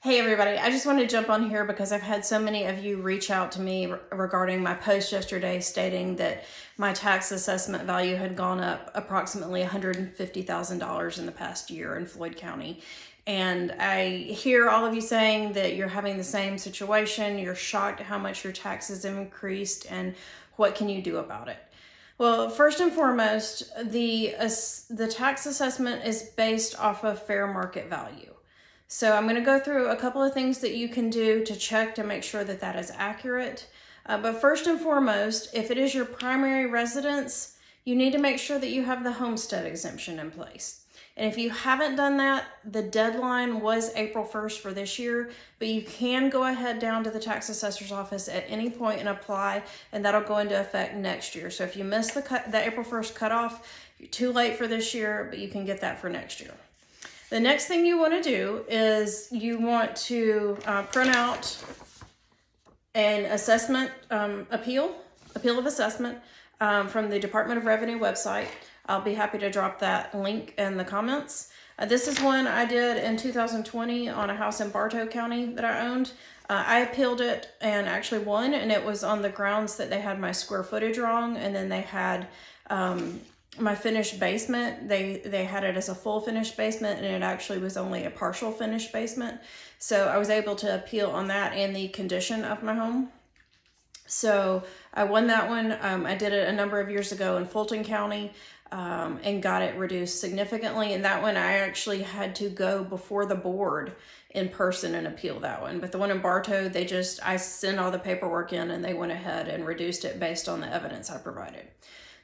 Hey everybody, I just want to jump on here because I've had so many of you reach out to me regarding my post yesterday stating that my tax assessment value had gone up approximately $150,000 in the past year in Floyd County. And I hear all of you saying that you're having the same situation, you're shocked at how much your taxes have increased, and what can you do about it? Well, first and foremost, the tax assessment is based off of fair market value. So I'm going to go through a couple of things that you can do to check to make sure that that is accurate. But first and foremost, if it is your primary residence, you need to make sure that you have the homestead exemption in place. And if you haven't done that, the deadline was April 1st for this year, but you can go ahead down to the tax assessor's office at any point and apply, and that'll go into effect next year. So if you miss the April 1st cutoff, you're too late for this year, but you can get that for next year. The next thing you want to do is you want to print out an assessment appeal of assessment from the Department of Revenue website. I'll be happy to drop that link in the comments. This is one I did in 2020 on a house in Bartow County that I owned. I appealed it and actually won, and it was on the grounds that they had my square footage wrong, and then they had my finished basement, they had it as a full finished basement, and it actually was only a partial finished basement. So I was able to appeal on that and the condition of my home. So I won that one. I did it a number of years ago in Fulton County and got it reduced significantly. And that one I actually had to go before the board in person and appeal that one. But the one in Bartow, I sent all the paperwork in and they went ahead and reduced it based on the evidence I provided.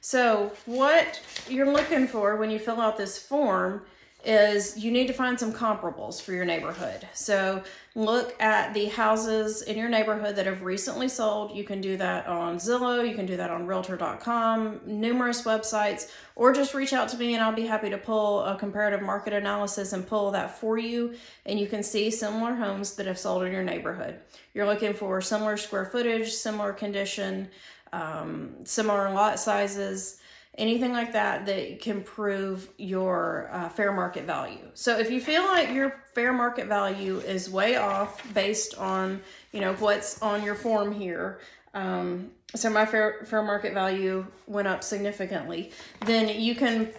So what you're looking for when you fill out this form is you need to find some comparables for your neighborhood. So look at the houses in your neighborhood that have recently sold. You can do that on Zillow, you can do that on Realtor.com, numerous websites, or just reach out to me and I'll be happy to pull a comparative market analysis and pull that for you. And you can see similar homes that have sold in your neighborhood. You're looking for similar square footage, similar condition, similar lot sizes, anything like that that can prove your fair market value. So if you feel like your fair market value is way off based on, what's on your form here, so my fair market value went up significantly, then you can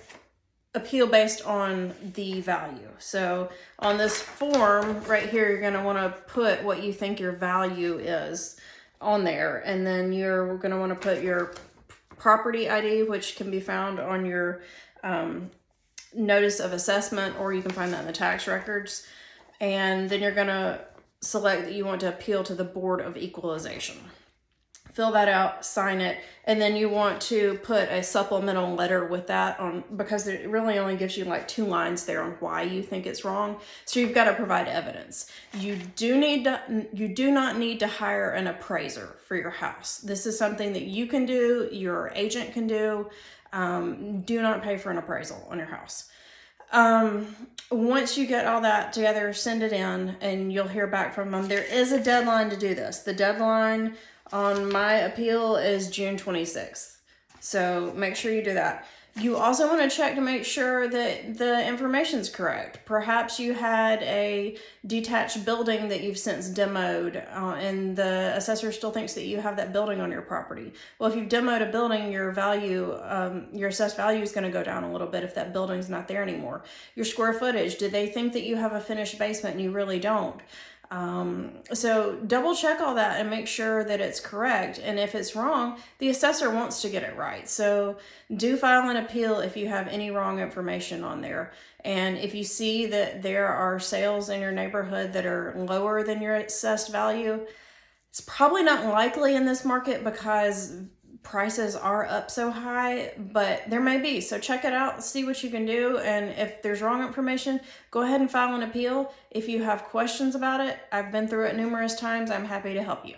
appeal based on the value. So on this form right here, you're going to want to put what you think your value is on there, and then you're going to want to put your property ID, which can be found on your notice of assessment, or you can find that in the tax records. And then you're going to select that you want to appeal to the Board of Equalization. Fill that out, sign it, and then you want to put a supplemental letter with that on, because it really only gives you like 2 lines there on why you think it's wrong. So you've got to provide evidence. You do not need to hire an appraiser for your house. This is something that you can do, your agent can do. Do not pay for an appraisal on your house. Once you get all that together, send it in and you'll hear back from them. There is a deadline to do this. The deadline on my appeal is June 26th. So make sure you do that. You also want to check to make sure that the information's correct. Perhaps you had a detached building that you've since demoed, and the assessor still thinks that you have that building on your property. Well, if you've demoed a building, your value, your assessed value is going to go down a little bit if that building's not there anymore. Your square footage, did they think that you have a finished basement and you really don't? So double check all that and make sure that it's correct. And if it's wrong, the assessor wants to get it right. So do file an appeal if you have any wrong information on there. And if you see that there are sales in your neighborhood that are lower than your assessed value, it's probably not likely in this market because prices are up so high, but there may be. So check it out, see what you can do. And if there's wrong information, go ahead and file an appeal. If you have questions about it, I've been through it numerous times. I'm happy to help you.